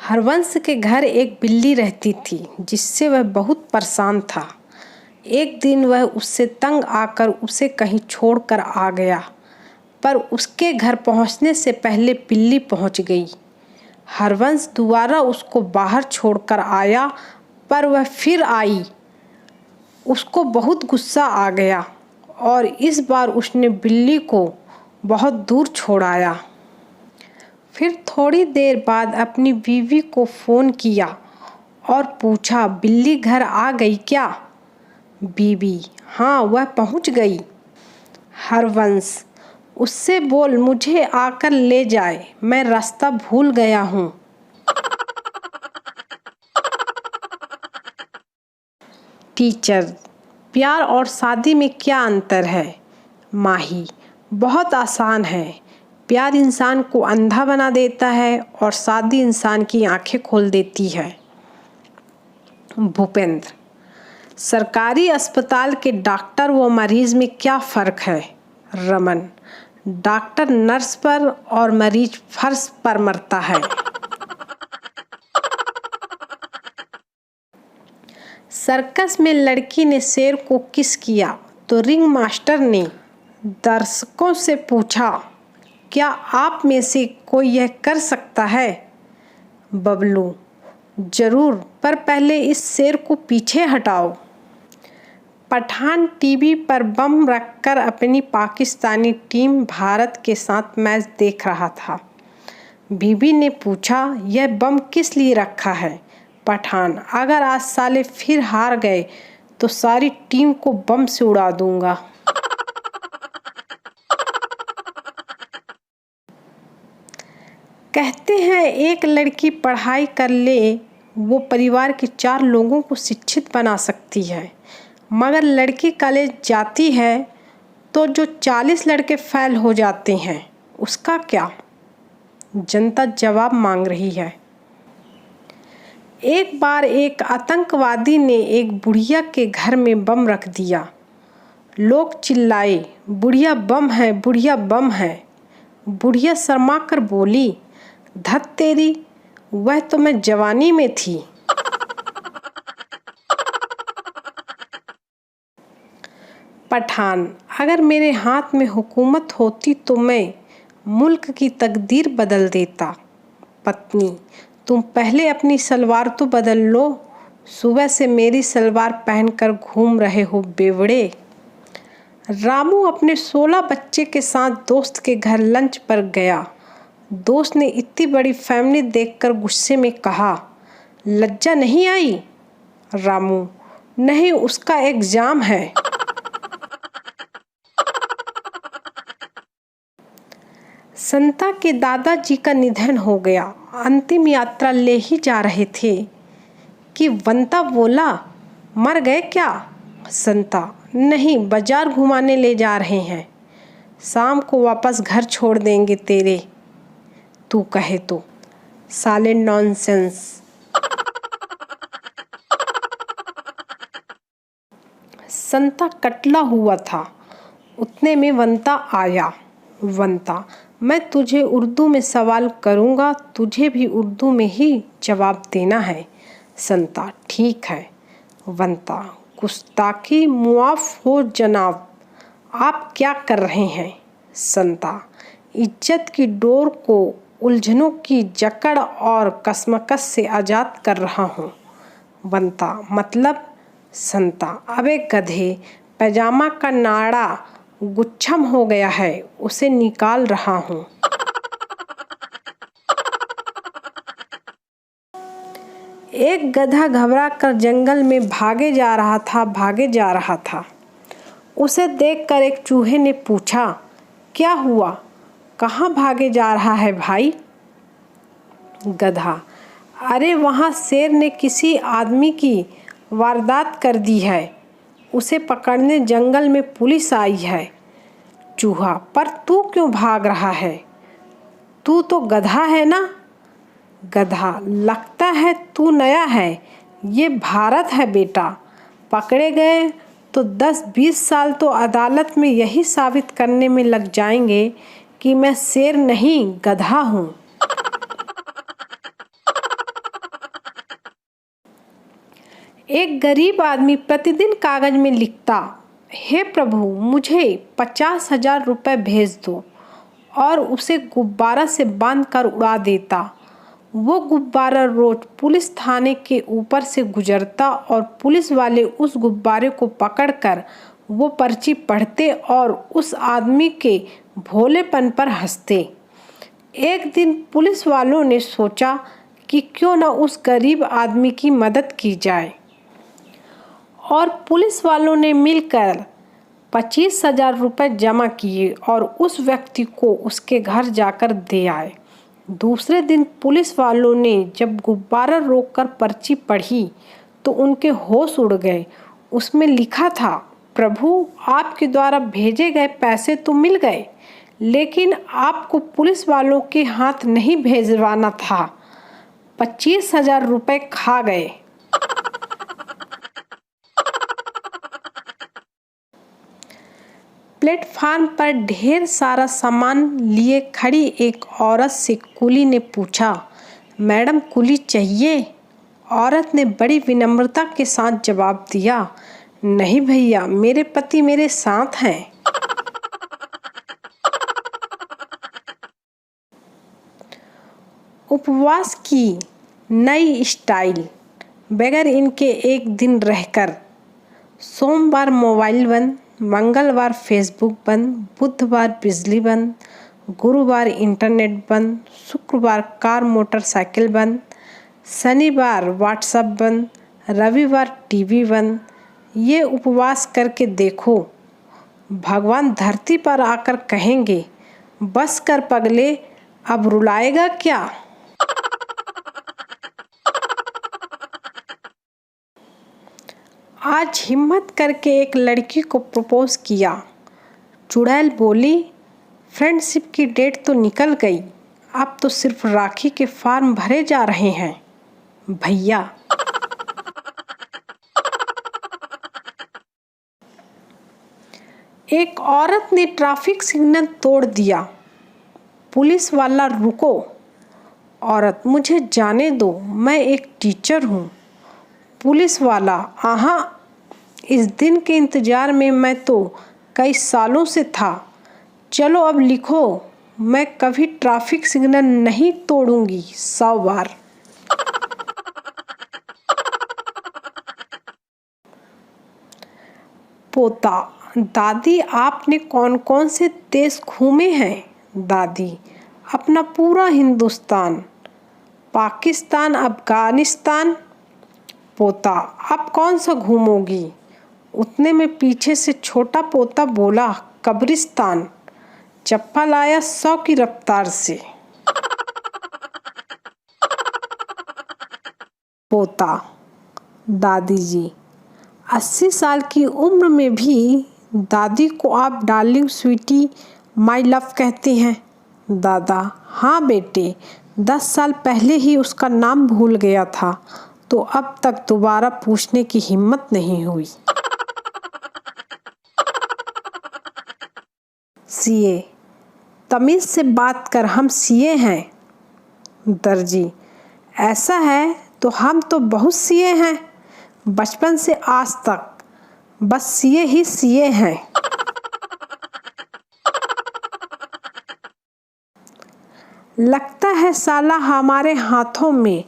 हरवंश के घर एक बिल्ली रहती थी जिससे वह बहुत परेशान था। एक दिन वह उससे तंग आकर उसे कहीं छोड़कर आ गया, पर उसके घर पहुंचने से पहले बिल्ली पहुंच गई। हरवंश दोबारा उसको बाहर छोड़कर आया, पर वह फिर आई। उसको बहुत गुस्सा आ गया और इस बार उसने बिल्ली को बहुत दूर छोड़ाया। फिर थोड़ी देर बाद अपनी बीवी को फ़ोन किया और पूछा, बिल्ली घर आ गई क्या? बीवी, हाँ वह पहुंच गई। हरवंश, उससे बोल मुझे आकर ले जाए, मैं रास्ता भूल गया हूँ। टीचर, प्यार और शादी में क्या अंतर है? माही, बहुत आसान है। प्यार इंसान को अंधा बना देता है और शादी इंसान की आंखें खोल देती है। भूपेंद्र, सरकारी अस्पताल के डॉक्टर व मरीज में क्या फ़र्क है? रमन, डॉक्टर नर्स पर और मरीज फर्श पर मरता है। सर्कस में लड़की ने शेर को किस किया तो रिंग मास्टर ने दर्शकों से पूछा, क्या आप में से कोई यह कर सकता है? बबलू, जरूर, पर पहले इस शेर को पीछे हटाओ। पठान टीवी पर बम रखकर अपनी पाकिस्तानी टीम भारत के साथ मैच देख रहा था। बीबी ने पूछा, यह बम किस लिए रखा है? पठान, अगर आज साले फिर हार गए तो सारी टीम को बम से उड़ा दूंगा। कहते हैं एक लड़की पढ़ाई कर ले वो परिवार के 4 लोगों को शिक्षित बना सकती है, मगर लड़की कॉलेज जाती है तो जो 40 लड़के फेल हो जाते हैं उसका क्या? जनता जवाब मांग रही है। एक बार एक आतंकवादी ने एक बुढ़िया के घर में बम रख दिया। लोग चिल्लाए, बुढ़िया बम है, बुढ़िया बम है। बुढ़िया शर्मा कर बोली, धत तेरी, वह तो मैं जवानी में थी। पठान, अगर मेरे हाथ में हुकूमत होती तो मैं मुल्क की तकदीर बदल देता। पत्नी, तुम पहले अपनी सलवार तो बदल लो, सुबह से मेरी सलवार पहनकर घूम रहे हो बेवड़े। रामू अपने 16 बच्चे के साथ दोस्त के घर लंच पर गया। दोस्त ने इतनी बड़ी फैमिली देखकर गुस्से में कहा, लज्जा नहीं आई? रामू, नहीं, उसका एग्जाम है। संता के दादाजी का निधन हो गया। अंतिम यात्रा ले ही जा रहे थे कि वंता बोला, मर गए क्या? संता, नहीं, बाजार घुमाने ले जा रहे हैं, शाम को वापस घर छोड़ देंगे तेरे, तू कहे तो। साले नॉनसेंस। संता कटला हुआ था, उतने में वंता आया। वंता, मैं तुझे उर्दू में सवाल करूँगा, तुझे भी उर्दू में ही जवाब देना है। संता, ठीक है। वंता, गुस्ताखी मुआफ हो जनाब, आप क्या कर रहे हैं? संता, इज्जत की डोर को उलझनों की जकड़ और कसमकस से आज़ाद कर रहा हूँ। वंता, मतलब? संता, अबे गधे, पैजामा का नाड़ा गुच्छम हो गया है, उसे निकाल रहा हूँ। एक गधा घबरा कर जंगल में भागे जा रहा था। उसे देखकर एक चूहे ने पूछा, क्या हुआ, कहाँ भागे जा रहा है भाई? गधा, अरे वहाँ शेर ने किसी आदमी की वारदात कर दी है, उसे पकड़ने जंगल में पुलिस आई है। चूहा, पर तू क्यों भाग रहा है? तू तो गधा है ना? गधा, लगता है तू नया है, ये भारत है बेटा, पकड़े गए तो 10-20 साल तो अदालत में यही साबित करने में लग जाएंगे कि मैं शेर नहीं गधा हूँ। एक गरीब आदमी प्रतिदिन कागज में लिखता, हे प्रभु मुझे 50,000 रुपये भेज दो, और उसे गुब्बारा से बांध कर उड़ा देता। वो गुब्बारा रोज पुलिस थाने के ऊपर से गुजरता और पुलिस वाले उस गुब्बारे को पकड़कर वो पर्ची पढ़ते और उस आदमी के भोलेपन पर हंसते। एक दिन पुलिस वालों ने सोचा कि क्यों न उस गरीब आदमी की मदद की जाए, और पुलिस वालों ने मिलकर 25,000 रुपये जमा किए और उस व्यक्ति को उसके घर जाकर दे आए। दूसरे दिन पुलिस वालों ने जब गुब्बारा रोककर पर्ची पढ़ी तो उनके होश उड़ गए। उसमें लिखा था, प्रभु आपके द्वारा भेजे गए पैसे तो मिल गए, लेकिन आपको पुलिस वालों के हाथ नहीं भेजवाना था। 25,000 रुपये खा गए। प्लेटफार्म पर ढेर सारा सामान लिए खड़ी एक औरत से कुली ने पूछा, मैडम कुली चाहिए? औरत ने बड़ी विनम्रता के साथ जवाब दिया, नहीं भैया, मेरे पति मेरे साथ हैं। उपवास की नई स्टाइल। बगैर इनके एक दिन रहकर। सोमवार मोबाइल बंद, मंगलवार फेसबुक बंद, बुधवार बिजली बंद, गुरुवार इंटरनेट बंद, शुक्रवार कार मोटरसाइकिल बंद, शनिवार व्हाट्सएप बंद, रविवार टीवी बंद। ये उपवास करके देखो, भगवान धरती पर आकर कहेंगे, बस कर पगले, अब रुलाएगा क्या? आज हिम्मत करके एक लड़की को प्रपोज किया। चुड़ैल बोली, फ्रेंडशिप की डेट तो निकल गई, अब तो सिर्फ राखी के फॉर्म भरे जा रहे हैं भैया। एक औरत ने ट्रैफिक सिग्नल तोड़ दिया। पुलिस वाला रुको। औरत, मुझे जाने दो, मैं एक टीचर हूँ। पुलिस वाला, आहा, इस दिन के इंतज़ार में मैं तो कई सालों से था। चलो अब लिखो, मैं कभी ट्रैफिक सिग्नल नहीं तोड़ूंगी 100 बार। पोता, दादी आपने कौन कौन से देश घूमे हैं? दादी, अपना पूरा हिंदुस्तान, पाकिस्तान, अफगानिस्तान। पोता, अब कौन सा घूमोगी? उतने में पीछे से छोटा पोता बोला, कब्रिस्तान। चप्पल आया 100 की रफ्तार से। पोता, दादी जी 80 साल की उम्र में भी दादी को आप डार्लिंग, स्वीटी, माय लव कहते हैं? दादा, हाँ बेटे, 10 साल पहले ही उसका नाम भूल गया था, तो अब तक दोबारा पूछने की हिम्मत नहीं हुई। सीए, तमीज़ से बात कर, हम सीए हैं। दर्जी, ऐसा है तो हम तो बहुत सीए हैं, बचपन से आज तक बस सीए ही सीए हैं। लगता है साला हमारे हाथों में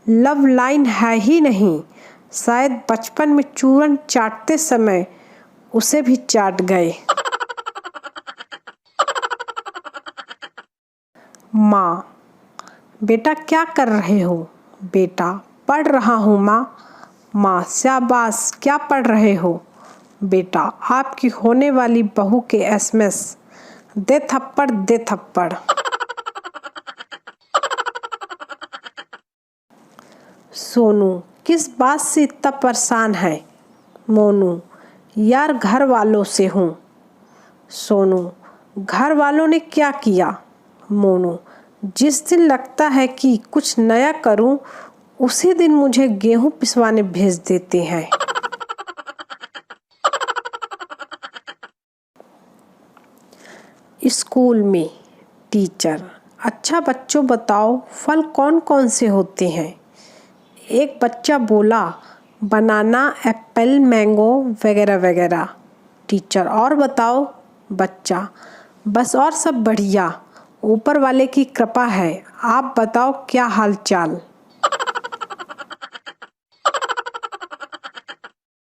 लव लाइन है ही नहीं, शायद बचपन में चूरन चाटते समय उसे भी चाट गए। माँ, बेटा क्या कर रहे हो? बेटा, पढ़ रहा हूँ माँ। माँ, शाबाश, क्या पढ़ रहे हो? बेटा, आपकी होने वाली बहू के एसएमएस। दे थप्पड़, दे थप्पड़। सोनू, किस बात से इतना परेशान है? मोनू, यार घर वालों से हूँ। सोनू, घर वालों ने क्या किया? मोनू, जिस दिन लगता है कि कुछ नया करूं, उसी दिन मुझे गेहूं पिसवाने भेज देते हैं। स्कूल में टीचर, अच्छा बच्चों बताओ, फल कौन कौन से होते हैं? एक बच्चा बोला, बनाना, एप्पल, मैंगो वगैरह वगैरह। टीचर: और बताओ। बच्चा: बस और सब बढ़िया, ऊपर वाले की कृपा है। आप बताओ क्या हाल चाल।